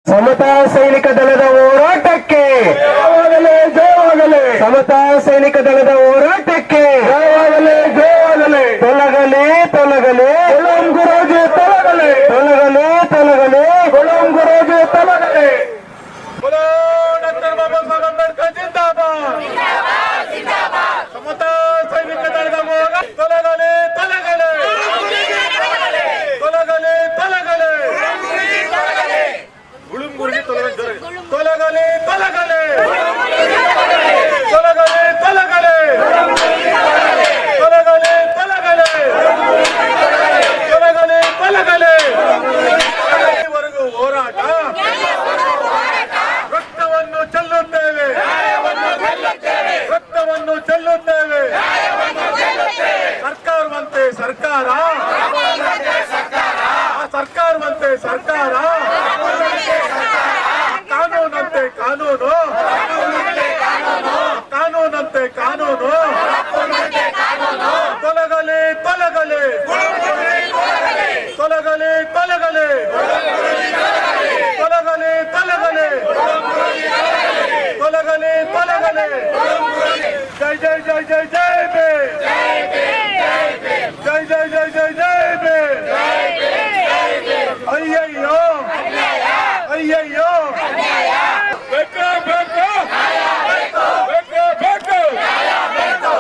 ಸಮತಾ ಸೈನಿಕ ದಳದ ಹೋರಾಟಕ್ಕೆ ಜಯವಾಗಲಿ ಜಯವಾಗಲಿ ಸಮತಾ ಸೈನಿಕ ದಳದ ಹೋರಾಟಕ್ಕೆ ಜಯವಾಗಲಿ ಜಯವಾಗಲಿ ತೊಲಗಲಿ ತೊಲಗಲಿ ಗುಲಾಂ ಗುರೂಜಿ ತೊಲಗಲಿ ತೊಲಗಲಿ ತೊಲಗಲಿ ಗುಲಾಂ ಗುರೂಜಿ ತೊಲಗಲಿ बोलो डॉक्टर बाबा साहेब अंबेडकर जिंदाबाद समता सैनिक दಳದ ಹೋರಾಟ ತೊಲಗಲಿ ತೊಲಗಲಿ ತೊಲಗಲಿ ತೊಲಗಲಿ ಗುಳುಂಗುರಿಗೆ ತೊಲಗಲಿ ತೊಲಗಲಿ ತೊಲಗಲಿ ತೊಲಗಲಿ ತೊಲಗಲಿ ತೊಲಗಲಿ ತೊಲಗಲಿ ತೊಲಗಲಿ ತೊಲಗಲಿ ಇವರೆಗೂ ಹೋರಾಟ ರಕ್ತವನ್ನು ಚೆಲ್ಲುತ್ತೇವೆ ರಕ್ತವನ್ನು ಚೆಲ್ಲುತ್ತೇವೆ ಸರ್ಕಾರವಂತೆ ಸರ್ಕಾರ ಸರ್ಕಾರವಂತೆ ಸರ್ಕಾರ ಕಾನೂನಂತೆ ಕಾನೂನು ಕಾನೂನಂತೆ ಕಾನೂನು ತೊಲಗಲಿ ತೊಲಗಲಿ ತೊಲಗಲಿ ತೊಲಗಲಿ ತೊಲಗಲಿ ತೊಲಗಲಿ ತೊಲಗಲಿ ತೊಲಗಲಿ ಜೈ ಜೈ ಜೈ ಜೈ ಜೈ ಬೇ ಜೈ ಜೈ ಜೈ ಜೈ ಜೈ ಬೇ ಅಯ್ಯಯ್ಯೋ ಅಯ್ಯಯ್ಯೋ ಬೇಕು ಬೇಕು ಬೇಕು ಬೇಕು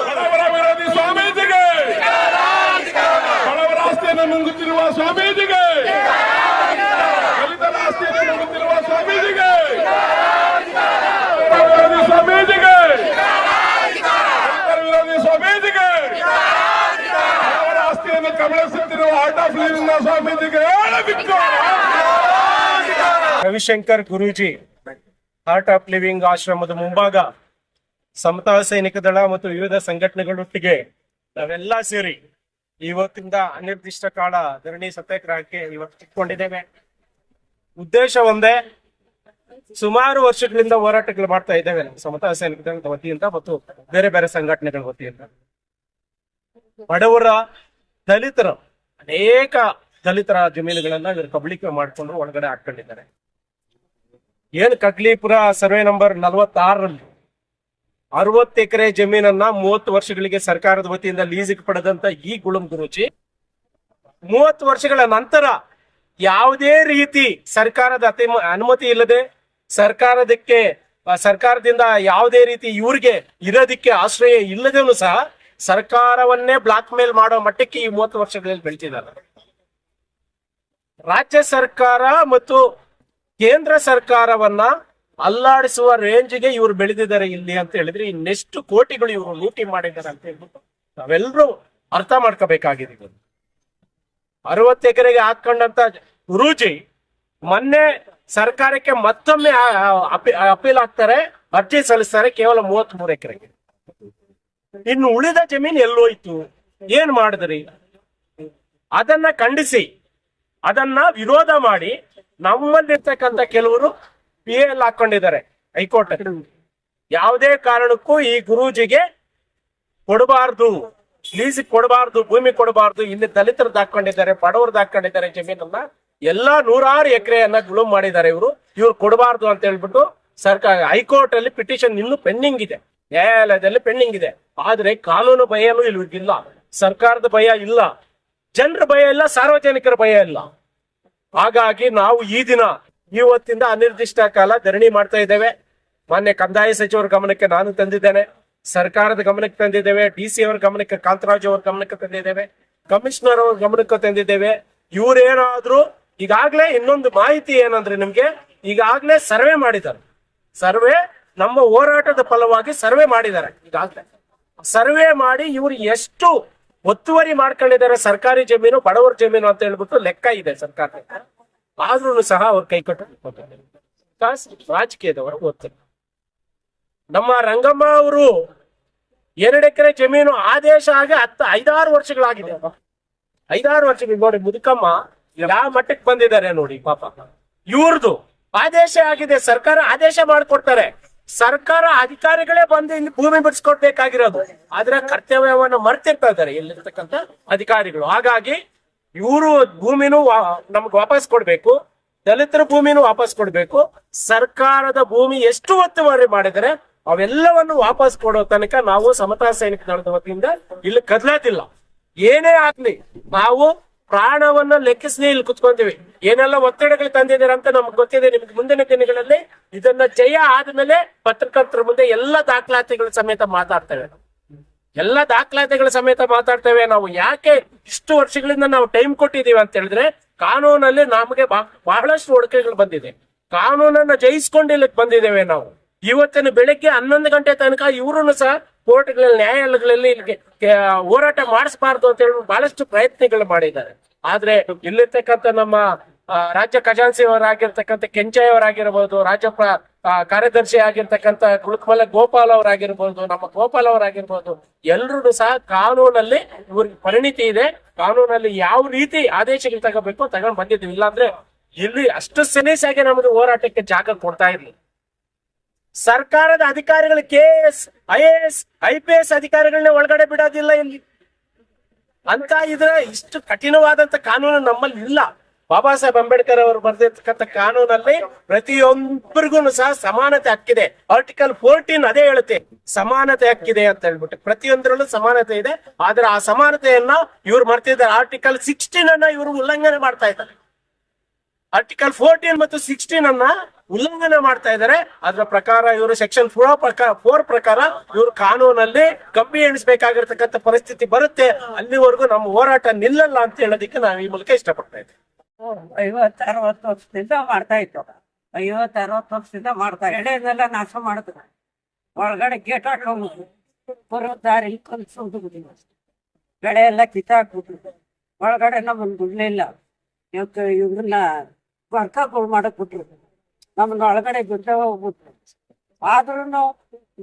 ಬಡವರ ವಿರೋಧಿ ಸ್ವಾಮೀಜಿಗೆ ಬಡವರ ಆಸ್ತಿಯನ್ನು ನುಂಗುತ್ತಿರುವ ಸ್ವಾಮೀಜಿಗೆ ದಲಿತರ ಆಸ್ತಿಯನ್ನು ನುಂಗುತ್ತಿರುವ ಸ್ವಾಮೀಜಿಗೆ ವಿರೋಧಿ ಸ್ವಾಮೀಜಿಗೆ ವಿರೋಧಿ ಸ್ವಾಮೀಜಿಗೆ ಬಡವರ ಆಸ್ತಿಯನ್ನು ಕಬಳಿಸುತ್ತಿರುವ ಆರ್ಟ್ ಆಫ್ ಲಿವಿಂಗ್ ಸ್ವಾಮೀಜಿಗೆ Ravishankar Guruji art of living ಆಶ್ರಮದ ಮುಂಭಾಗ ಸಮತಾ ಸೈನಿಕ ದಳ ಮತ್ತು ವಿವಿಧ ಸಂಘಟನೆಗಳೊಟ್ಟಿಗೆ ನಾವೆಲ್ಲ ಸೇರಿ ಇವತ್ತಿಂದ ಅನಿರ್ದಿಷ್ಟ ಕಾಲ ಧರಣಿ ಸತ್ಯಾಗ್ರಹಕ್ಕೆ ಇವತ್ತು ಇಟ್ಕೊಂಡಿದ್ದೇವೆ. ಉದ್ದೇಶ ಒಂದೇ, ಸುಮಾರು ವರ್ಷಗಳಿಂದ ಹೋರಾಟಗಳು ಮಾಡ್ತಾ ಇದ್ದೇವೆ ಸಮತಾ ಸೈನಿಕ ದಳದ ವತಿಯಿಂದ ಮತ್ತು ಬೇರೆ ಬೇರೆ ಸಂಘಟನೆಗಳ ವತಿಯಿಂದ. ಬಡವರ ದಲಿತರ ಅನೇಕ ದಲಿತರ ಜಮೀನುಗಳನ್ನ ಇವರು ಕಬಳಿಕೆ ಮಾಡಿಕೊಂಡು ಒಳಗಡೆ ಹಾಕೊಂಡಿದ್ದಾರೆ. ಏನ್ ಕಗ್ಲಿಪುರ ಸರ್ವೆ ನಂಬರ್ 46ರಲ್ಲಿ 60 ಎಕರೆ ಜಮೀನನ್ನ 30 ವರ್ಷಗಳಿಗೆ ಸರ್ಕಾರದ ವತಿಯಿಂದ ಲೀಸಿಗೆ ಪಡೆದಂತ ಈ ಗುಳುಂ ಗುರೂಜಿ 30 ವರ್ಷಗಳ ನಂತರ ಯಾವುದೇ ರೀತಿ ಸರ್ಕಾರದ ಅನುಮತಿ ಇಲ್ಲದೆ ಸರ್ಕಾರದಿಂದ ಯಾವುದೇ ರೀತಿ ಇವ್ರಿಗೆ ಇರೋದಿಕ್ಕೆ ಆಶ್ರಯ ಇಲ್ಲದೇನು ಸಹ ಸರ್ಕಾರವನ್ನೇ ಬ್ಲಾಕ್ ಮೇಲ್ ಮಾಡೋ ಮಟ್ಟಕ್ಕೆ ಈ 30 ವರ್ಷಗಳಲ್ಲಿ ಬೆಳೆದಿದ್ದಾರೆ. ರಾಜ್ಯ ಸರ್ಕಾರ ಮತ್ತು ಕೇಂದ್ರ ಸರ್ಕಾರವನ್ನ ಅಲ್ಲಾಡಿಸುವ ರೇಂಜ್ಗೆ ಇವರು ಬೆಳೆದಿದ್ದಾರೆ ಇಲ್ಲಿ ಅಂತ ಹೇಳಿದ್ರೆ ಇನ್ನೆಷ್ಟು ಕೋಟಿಗಳು ಇವರು ಲೂಟಿ ಮಾಡಿದ್ದಾರೆ ಅಂತ ಹೇಳ್ಬಿಟ್ಟು ನಾವೆಲ್ಲರೂ ಅರ್ಥ ಮಾಡ್ಕೋಬೇಕಾಗಿದೆ. 60 ಎಕರೆಗೆ ಹಾಕೊಂಡಂತ ಗುರೂಜಿ ಮೊನ್ನೆ ಸರ್ಕಾರಕ್ಕೆ ಮತ್ತೊಮ್ಮೆ ಅಪೀಲ್ ಆಗ್ತಾರೆ, ಅರ್ಜಿ ಸಲ್ಲಿಸ್ತಾರೆ ಕೇವಲ 33 ಎಕರೆಗೆ. ಇನ್ನು ಉಳಿದ ಜಮೀನು ಎಲ್ಲೋಯ್ತು, ಏನ್ ಮಾಡಿದ್ರಿ? ಅದನ್ನ ಖಂಡಿಸಿ ಅದನ್ನ ವಿರೋಧ ಮಾಡಿ ನಮ್ಮಲ್ಲಿರ್ತಕ್ಕಂಥ ಕೆಲವರು PL ಹಾಕೊಂಡಿದ್ದಾರೆ ಹೈಕೋರ್ಟ್. ಯಾವುದೇ ಕಾರಣಕ್ಕೂ ಈ ಗುರೂಜಿಗೆ ಕೊಡಬಾರ್ದು, ಲೀಸಿಗೆ ಕೊಡಬಾರ್ದು, ಭೂಮಿ ಕೊಡಬಾರ್ದು. ಇಲ್ಲಿ ದಲಿತರದ್ದು ಹಾಕೊಂಡಿದ್ದಾರೆ, ಬಡವರದ್ದು ಹಾಕೊಂಡಿದ್ದಾರೆ ಜಮೀನನ್ನ, ಎಲ್ಲಾ 100 ಎಕರೆಯನ್ನ ಗುಳುಂ ಮಾಡಿದ್ದಾರೆ ಇವರು ಕೊಡಬಾರ್ದು ಅಂತ ಹೇಳ್ಬಿಟ್ಟು ಸರ್ಕಾರ ಹೈಕೋರ್ಟ್ ಅಲ್ಲಿ ಪಿಟಿಷನ್ ಇನ್ನೂ ಪೆಂಡಿಂಗ್ ಇದೆ, ನ್ಯಾಯಾಲಯದಲ್ಲಿ ಪೆಂಡಿಂಗ್ ಇದೆ. ಆದ್ರೆ ಕಾನೂನು ಭಯನೂ ಇಲ್ವಿಲ್ಲ, ಸರ್ಕಾರದ ಭಯ ಇಲ್ಲ, ಜನರ ಭಯ ಇಲ್ಲ, ಸಾರ್ವಜನಿಕರ ಭಯ ಇಲ್ಲ. ಹಾಗಾಗಿ ನಾವು ಈ ದಿನ ಇವತ್ತಿಂದ ಅನಿರ್ದಿಷ್ಟ ಕಾಲ ಧರಣಿ ಮಾಡ್ತಾ ಇದ್ದೇವೆ. ಮಾನ್ಯ ಕಂದಾಯ ಸಚಿವರ ಗಮನಕ್ಕೆ ನಾನು ತಂದಿದ್ದೇನೆ, ಸರ್ಕಾರದ ಗಮನಕ್ಕೆ ತಂದಿದ್ದೇವೆ, DC ಅವರ ಗಮನಕ್ಕೆ, ಕಾಂತರಾಜು ಅವರ ಗಮನಕ್ಕೆ ತಂದಿದ್ದೇವೆ, ಕಮಿಷನರ್ ಅವ್ರ ಗಮನಕ್ಕೆ ತಂದಿದ್ದೇವೆ. ಇವ್ರೇನಾದ್ರೂ ಈಗಾಗ್ಲೇ ಇನ್ನೊಂದು ಮಾಹಿತಿ ಏನಂದ್ರೆ ನಿಮ್ಗೆ ಈಗಾಗ್ಲೇ ಸರ್ವೆ ಮಾಡಿದ್ದಾರೆ. ಸರ್ವೆ ನಮ್ಮ ಹೋರಾಟದ ಫಲವಾಗಿ ಸರ್ವೆ ಮಾಡಿದ್ದಾರೆ. ಈಗಾಗ್ಲೇ ಸರ್ವೆ ಮಾಡಿ ಇವ್ರು ಎಷ್ಟು ಒತ್ತುವರಿ ಮಾಡ್ಕೊಂಡಿದ್ದಾರೆ ಸರ್ಕಾರಿ ಜಮೀನು, ಬಡವರ ಜಮೀನು ಅಂತ ಹೇಳ್ಬಿಟ್ಟು ಲೆಕ್ಕ ಇದೆ ಸರ್ಕಾರ. ಆದ್ರೂ ಸಹ ಅವ್ರ ಕೈ ಕಟ್ಟು ರಾಜಕೀಯದವರು ಓದ್ತಾರೆ. ನಮ್ಮ ರಂಗಮ್ಮ ಅವರು 2 ಎಕರೆ ಜಮೀನು ಆದೇಶ ಆಗಿ 5-6 ವರ್ಷಗಳಾಗಿದೆ. 5-6 ವರ್ಷಗಳು ನೋಡಿ ಮುದುಕಮ್ಮ ಯಾವ ಮಟ್ಟಕ್ಕೆ ಬಂದಿದ್ದಾರೆ ನೋಡಿ ಪಾಪ. ಇವ್ರದ್ದು ಆದೇಶ ಆಗಿದೆ, ಸರ್ಕಾರ ಆದೇಶ ಮಾಡ್ಕೊಡ್ತಾರೆ, ಸರ್ಕಾರ ಅಧಿಕಾರಿಗಳೇ ಬಂದು ಇಲ್ಲಿ ಭೂಮಿ ಬಿಡಿಸ್ಕೊಡ್ಬೇಕಾಗಿರೋದು. ಆದ್ರೆ ಕರ್ತವ್ಯವನ್ನು ಮರ್ತಿರ್ತಾ ಇದ್ದಾರೆ ಇಲ್ಲಿರ್ತಕ್ಕಂಥ ಅಧಿಕಾರಿಗಳು. ಹಾಗಾಗಿ ಇವರು ಭೂಮಿನೂ ನಮ್ಗೆ ವಾಪಸ್ ಕೊಡ್ಬೇಕು, ದಲಿತರ ಭೂಮಿನೂ ವಾಪಸ್ ಕೊಡ್ಬೇಕು. ಸರ್ಕಾರದ ಭೂಮಿ ಎಷ್ಟು ಒತ್ತುವರಿ ಮಾಡಿದರೆ ಅವೆಲ್ಲವನ್ನು ವಾಪಸ್ ಕೊಡೋ ತನಕ ನಾವು ಸಮತಾ ಸೈನಿಕ ದಳದ ವತಿಯಿಂದ ಇಲ್ಲಿ ಕದಲೋದಿಲ್ಲ. ಏನೇ ಆಗ್ಲಿ ನಾವು ಪ್ರಾಣವನ್ನ ಲೆಕ್ಕಿಸಲಿ ಇಲ್ಲಿ ಕುತ್ಕೊಂತೀವಿ. ಏನೆಲ್ಲ ಒತ್ತಡಗಳು ತಂದಿದ್ದೀರ ಅಂತ ನಮ್ಗೆ ಗೊತ್ತಿದೆ. ನಿಮ್ಗೆ ಮುಂದಿನ ದಿನಗಳಲ್ಲಿ ಇದನ್ನ ಜಯ ಆದ್ಮೇಲೆ ಪತ್ರಕರ್ತರ ಮುಂದೆ ಎಲ್ಲ ದಾಖಲಾತಿಗಳ ಸಮೇತ ಮಾತಾಡ್ತೇವೆ. ಎಲ್ಲ ದಾಖಲಾತಿಗಳ ಸಮೇತ ಮಾತಾಡ್ತೇವೆ. ನಾವು ಯಾಕೆ ಇಷ್ಟು ವರ್ಷಗಳಿಂದ ನಾವು ಟೈಮ್ ಕೊಟ್ಟಿದೀವಿ ಅಂತ ಹೇಳಿದ್ರೆ, ಕಾನೂನಲ್ಲಿ ನಮಗೆ ಬಹಳಷ್ಟು ಒಡಕೆಗಳು ಬಂದಿದೆ. ಕಾನೂನನ್ನ ಜಯಿಸ್ಕೊಂಡು ಇಲ್ಲಿಗೆ ಬಂದಿದ್ದೇವೆ ನಾವು. ಇವತ್ತಿನ ಬೆಳಿಗ್ಗೆ 11 ಗಂಟೆ ತನಕ ಇವರು ಸಹ ಕೋರ್ಟ್ಗಳಲ್ಲಿ, ನ್ಯಾಯಾಲಯಗಳಲ್ಲಿ ಇಲ್ಲಿಗೆ ಹೋರಾಟ ಮಾಡಿಸಬಾರ್ದು ಅಂತ ಹೇಳಿ ಬಹಳಷ್ಟು ಪ್ರಯತ್ನಗಳು ಮಾಡಿದ್ದಾರೆ. ಆದ್ರೆ ಇಲ್ಲಿರ್ತಕ್ಕಂಥ ನಮ್ಮ ರಾಜ್ಯ ಖಜಾನ್ಸಿಯವರಾಗಿರ್ತಕ್ಕಂಥ ಕೆಂಚಯ್ಯವರಾಗಿರ್ಬೋದು, ರಾಜ್ಯ ಕಾರ್ಯದರ್ಶಿ ಆಗಿರ್ತಕ್ಕಂಥ ಕುಳುಕಮಲ ಗೋಪಾಲ್ ಅವರಾಗಿರ್ಬೋದು, ನಮ್ಮ ಗೋಪಾಲ್ ಅವರಾಗಿರ್ಬೋದು, ಎಲ್ರೂ ಸಹ ಕಾನೂನಲ್ಲಿ ಇವ್ರಿಗೆ ಪರಿಣಿತಿ ಇದೆ. ಕಾನೂನಲ್ಲಿ ಯಾವ ರೀತಿ ಆದೇಶಗಳು ತಗೋಬೇಕು ತಗೊಂಡ್ ಬಂದಿದ್ದೀವಿ. ಇಲ್ಲಾಂದ್ರೆ ಇಲ್ಲಿ ಅಷ್ಟು ಸೀರಿಯಸ್ ಆಗಿ ನಮಗೆ ಹೋರಾಟಕ್ಕೆ ಜಾಗ ಕೊಡ್ತಾ ಇರ್ಲಿ. ಸರ್ಕಾರದ ಅಧಿಕಾರಿಗಳು KS, IAS, IPS ಅಧಿಕಾರಿಗಳನ್ನ ಒಳಗಡೆ ಬಿಡೋದಿಲ್ಲ ಇಲ್ಲಿ ಅಂತ. ಇದ್ರ ಇಷ್ಟು ಕಠಿಣವಾದಂತ ಕಾನೂನು ನಮ್ಮಲ್ಲಿ ಇಲ್ಲ. ಬಾಬಾ ಸಾಹೇಬ್ ಅಂಬೇಡ್ಕರ್ ಅವರು ಬರೆದಿರ್ತಕ್ಕಂಥ ಕಾನೂನಲ್ಲಿ ಪ್ರತಿಯೊಬ್ಬರಿಗೂ ಸಹ ಸಮಾನತೆ ಹಕ್ಕಿದೆ. ಆರ್ಟಿಕಲ್ 14 ಅದೇ ಹೇಳುತ್ತೆ, ಸಮಾನತೆ ಹಕ್ಕಿದೆ ಅಂತ ಹೇಳ್ಬಿಟ್ಟು. ಪ್ರತಿಯೊಂದರಲ್ಲೂ ಸಮಾನತೆ ಇದೆ. ಆದ್ರೆ ಆ ಸಮಾನತೆಯನ್ನ ಇವ್ರು ಮರ್ತಿದ್ದಾರೆ. ಆರ್ಟಿಕಲ್ 16 ಅನ್ನ ಇವರು ಉಲ್ಲಂಘನೆ ಮಾಡ್ತಾ ಇದ್ದಾರೆ. ಆರ್ಟಿಕಲ್ 14 ಮತ್ತು 16 ಅನ್ನ ಉಲ್ಲಂಘನೆ ಮಾಡ್ತಾ ಇದ್ದಾರೆ. ಅದರ ಪ್ರಕಾರ ಇವರು ಸೆಕ್ಷನ್ 4 ಪ್ರಕಾರ ಇವರು ಕಾನೂನಲ್ಲಿ ಕಪ್ಪಿ ಎಣಿಸಬೇಕಾಗಿರ್ತಕ್ಕಂಥ ಪರಿಸ್ಥಿತಿ ಬರುತ್ತೆ. ಅಲ್ಲಿವರೆಗೂ ನಮ್ಮ ಹೋರಾಟ ನಿಲ್ಲಲ್ಲ ಅಂತ ಹೇಳೋದಕ್ಕೆ ನಾವು ಈ ಮೂಲಕ ಇಷ್ಟಪಡ್ತಾ ಇದ್ದೀವಿ. 50-60 ವರ್ಷದಿಂದ ಮಾಡ್ತಾ ಇತ್ತು. 50-60 ವರ್ಷದಿಂದ ಮಾಡ್ತಾ ಎಳೆನೆಲ್ಲ ನಾಶ ಮಾಡಿದ್ರು. ಒಳಗಡೆ ಗೇಟ್ ಹಾಕೊಂಡ್ಬಿಟ್ಟು ಬರೋ ದಾರಿ ಕಲ್ಸೋದು, ಬೆಳೆ ಎಲ್ಲ ಕಿತ್ತಾಕ್ಬಿಟ್ಟು ಒಳಗಡೆ ನಮ್ಮನ್ನು ಬಿಡ್ಲಿಲ್ಲ. ಇವ್ರನ್ನ ವರ್ಕಗಳು ಮಾಡಕ್ ಬಿಟ್ರು, ನಮ್ಮನ್ನ ಒಳಗಡೆ ಬಿಡ್ತಾ ಹೋಗ್ಬಿಟ್ರು. ಆದ್ರೂ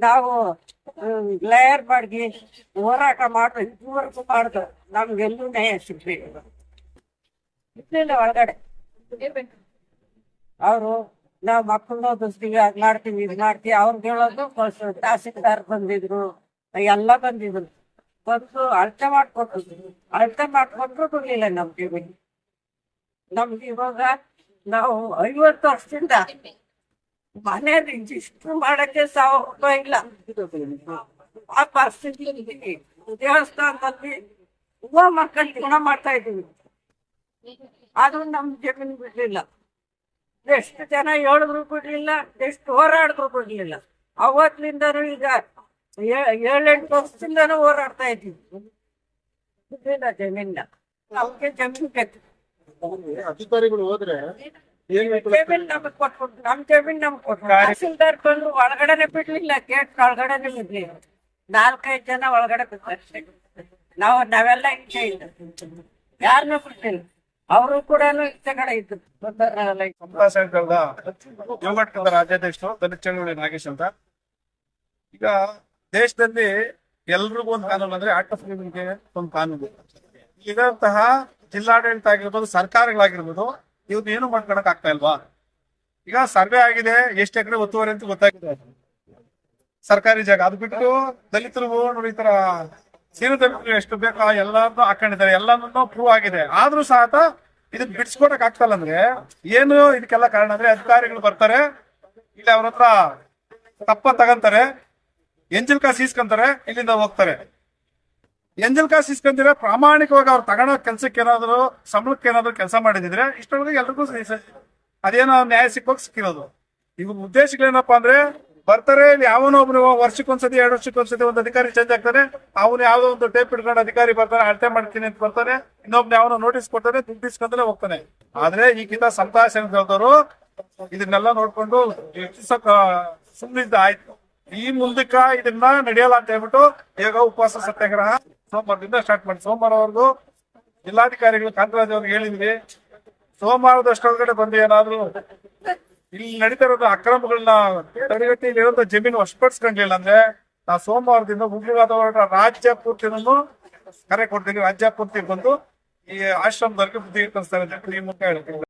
ನಾವು ಲೇಯರ್ ಮಾಡಿ ಹೋರಾಟ ಮಾಡಿದ್ರು, ಇದುವರೆಗೂ ಮಾಡಿದ್ರು, ನಮ್ಗೆಲ್ಲೂ ನ್ಯಾಯ ಸಿಗ್ಲಿಲ್ಲ. ಇರ್ಲಿಲ್ಲ ಒಳಗಡೆ. ಅವರು ನಾವು ಮಕ್ಕಳನ್ನ ಓದಿಸ್ತೀವಿ, ಅದ್ ಮಾಡ್ತೀವಿ, ಇದ್ ಮಾಡ್ತೀವಿ. ಅವ್ರಿಗೆ ಹೇಳೋದು ತಹಸೀಲ್ದಾರ್ ಬಂದಿದ್ರು, ಎಲ್ಲ ಬಂದಿದ್ರು. ಬಂದು ಅಳತೆ ಮಾಡ್ಕೊಟ್ಟಿದ್ರು. ಅಳತೆ ಮಾಡ್ಕೊಂಡ್ರು ಬಿಡ್ಲಿಲ್ಲ ನಮ್ಗೆ. ನಮ್ಗೆ ಇವಾಗ ನಾವು 50 ವರ್ಷದಿಂದ ಮನೆ ಇಷ್ಟು ಮಾಡಕ್ಕೆ 1000 ರೂಪಾಯಿ ಇಲ್ಲ. ಆ ಪರಿಸ್ಥಿತಿ ಇದೀವಿ. ದೇವಸ್ಥಾನದಲ್ಲಿ ಹೂವ ಮಕ್ಕಳು ಗುಣ ಮಾಡ್ತಾ ಇದೀವಿ. ಅದು ನಮ್ ಜಮೀನು ಬಿಡ್ಲಿಲ್ಲ. ಎಷ್ಟು ಜನ ಹೇಳಿದ್ರು ಬಿಡ್ಲಿಲ್ಲ, ಎಷ್ಟು ಹೋರಾಡಿದ್ರು ಬಿಡ್ಲಿಲ್ಲ. ಅವತ್ತಿನಿಂದನೂ ಈಗ 7-8 ವರ್ಷದಿಂದನೂ ಹೋರಾಡ್ತಾ ಇದ್ದೀವಿ. ಬಿಡ್ಲಿಲ್ಲ ಜಮೀನ. ನಮ್ಗೆ ಜಮೀನು ಬೇಕು. ಅಧಿಕಾರಿಗಳು ಹೋದ್ರೆ ಜಮೀನ್ ನಮಗ್ ಕೊಟ್ಬಿಟ್ಟು, ನಮ್ ಜಮೀನ್ ನಮ್ಗೆ ಕೊಟ್ಟು ತಹಸೀಲ್ದಾರ್ ಬಂದು ಒಳಗಡೆನೆ ಬಿಡ್ಲಿಲ್ಲ. ಗೇಟ್ ಒಳಗಡೆನೆ ಬಿಡ್ಲಿಲ್ಲ. 4-5 ಜನ ಒಳಗಡೆ ಬಿಡ್ತಾರೆ. ನಾವೆಲ್ಲ ಈಚೆ ಇಲ್ಲ, ಯಾರನ್ನೂ ಬಿಡ್ಲಿಲ್ಲ. ಅವರು ಕೂಡ ಈಚೆ ಕಡೆ ಇದ್ರು. ಸಮತಾ ಸೈನಿಕ ದಳದ ಯುವ ಘಟಕದ ರಾಜ್ಯಾಧ್ಯಕ್ಷರು ದಲಿತ ಚಳವಳಿ ನಾಗೇಶ್ ಅಂತ. ಈಗ ದೇಶದಲ್ಲಿ ಎಲ್ರಿಗೂ ಒಂದು ಕಾನೂನು ಅಂದ್ರೆ ಆಕ್ಟ್ ಆಫ್ ಲಿವಿಂಗ್ಗೆ ಒಂದು ಕಾನೂನು. ಇದಂತಹ ಜಿಲ್ಲಾಡಳಿತ ಆಗಿರ್ಬೋದು, ಸರ್ಕಾರಗಳಾಗಿರ್ಬೋದು, ಇವ್ನ ಏನು ಮಾಡ್ಕೊಳಕ್ ಆಗ್ತಾ ಇಲ್ವಾ? ಈಗ ಸರ್ವೆ ಆಗಿದೆ, ಎಷ್ಟು ಎಕರೆ ಒತ್ತುವರಿ ಅಂತ ಗೊತ್ತಾಗಿದೆ, ಸರ್ಕಾರಿ ಜಾಗ. ಅದು ಬಿಟ್ಟು ದಲಿತರು ನೋಡಿ ಈ ತರ ಸೀರು ದಲಿತರು ಎಷ್ಟು ಬೇಕೋ ಎಲ್ಲಾನು ಹಾಕೊಂಡಿದ್ದಾರೆ, ಎಲ್ಲಾನು ಪ್ರೂವ್ ಆಗಿದೆ. ಆದ್ರೂ ಸಹ ಇದನ್ನ ಬಿಡ್ಸ್ಕೊಡಕ್ ಆಗ್ತಲ್ಲ ಅಂದ್ರೆ ಏನು ಇದಕ್ಕೆಲ್ಲ ಕಾರಣ ಅಂದ್ರೆ ಅಧಿಕಾರಿಗಳು ಬರ್ತಾರೆ, ಇಲ್ಲಿ ಅವ್ರ ಹತ್ರ ತಪ್ಪ ತಗಂತಾರೆ, ಎಂಜಿಲ್ ಕಾಸು ಇಸ್ಕೊಂತಾರೆ, ಇಲ್ಲಿಂದ ಹೋಗ್ತಾರೆ. ಎಂಜಲ್ ಕಾಸು ಇಸ್ಕೊಂಡ್ರೆ ಪ್ರಾಮಾಣಿಕವಾಗಿ ಅವ್ರು ತಗೊಳೋ ಕೆಲ್ಸಕ್ಕೆ ಏನಾದ್ರು ಸಂಬಳಕ್ಕೆ ಏನಾದ್ರು ಕೆಲಸ ಮಾಡಿದ್ರೆ ಇಷ್ಟೊಳಗೆ ಎಲ್ರಿಗೂ ಅದೇನೋ ನ್ಯಾಯ ಸಿಕ್ಕೋಕ್ ಸಿಕ್ಕಿರೋದು. ಇವ್ರ ಉದ್ದೇಶಗಳೇನಪ್ಪಾ ಅಂದ್ರೆ ಬರ್ತಾರೆ, ಇಲ್ಲಿ ಯಾವನೋ ಒಬ್ರು ವರ್ಷಕ್ಕೊಂದ್ಸತಿ 2 ವರ್ಷಕ್ಕೊಂದ್ಸತಿ ಒಂದು ಅಧಿಕಾರಿ ಚೇಂಜ್ ಆಗ್ತಾನೆ. ಅವನು ಯಾವ್ದೋ ಒಂದು ಟೇಪ್ ಇಟ್ಕೊಂಡು ಅಧಿಕಾರಿ ಬರ್ತಾನೆ, ಅಳತೆ ಮಾಡ್ತೀನಿ ಅಂತ ಬರ್ತಾನೆ, ಇನ್ನೊಬ್ನ ಯಾವನೋ ನೋಟಿಸ್ ಕೊಡ್ತಾನೆ, ದುಡ್ಡು ಇಸ್ಕೊಂಡ್ರೆ ಹೋಗ್ತಾನೆ. ಆದ್ರೆ ಈಗಿಂತ ಸಮತಾ ಸೈನಿಕ ದಳದವರು ಇದನ್ನೆಲ್ಲ ನೋಡ್ಕೊಂಡು ಸುಮ್ಮನಿದ್ದ ಆಯ್ತು. ಈ ಮುಂದಕ್ಕ ಇದನ್ನ ನಡೆಯಲ್ಲ ಅಂತ ಹೇಳ್ಬಿಟ್ಟು ಈಗ ಉಪವಾಸ ಸತ್ಯಾಗ್ರಹ ಸೋಮವಾರದಿಂದ ಸ್ಟಾರ್ಟ್ ಮಾಡಿ, ಸೋಮವಾರವರೆಗೂ ಜಿಲ್ಲಾಧಿಕಾರಿಗಳು ಕಾಂತರಾಜ್ ಅವ್ರಿಗೆ ಹೇಳಿದ್ವಿ, ಸೋಮವಾರದಷ್ಟೊಳಗಡೆ ಬಂದು ಏನಾದ್ರು ಇಲ್ಲಿ ನಡೀತಾ ಇರೋದು ಅಕ್ರಮಗಳನ್ನ ತಡೆಗಟ್ಟಿ ಇಲ್ಲಿರೋ ಜಮೀನು ವಶಪಡಿಸ್ಕೊಂಡಿಲ್ಲ ಅಂದ್ರೆ ನಾವು ಸೋಮವಾರದಿಂದ ಉಗ್ರವಾದ ಹೋರಾಟ ರಾಜ್ಯ ಪೂರ್ತಿನೂ ಕರೆ ಕೊಡ್ತೀವಿ. ರಾಜ್ಯ ಪೂರ್ತಿ ಬಂದು ಈ ಆಶ್ರಮದವರೆಗೆ ಬುದ್ಧಿ ಕಲಿಸ್ತಾರೆ ಅಂತ ಈ ಮೂಲಕ ಹೇಳ್ತೀವಿ.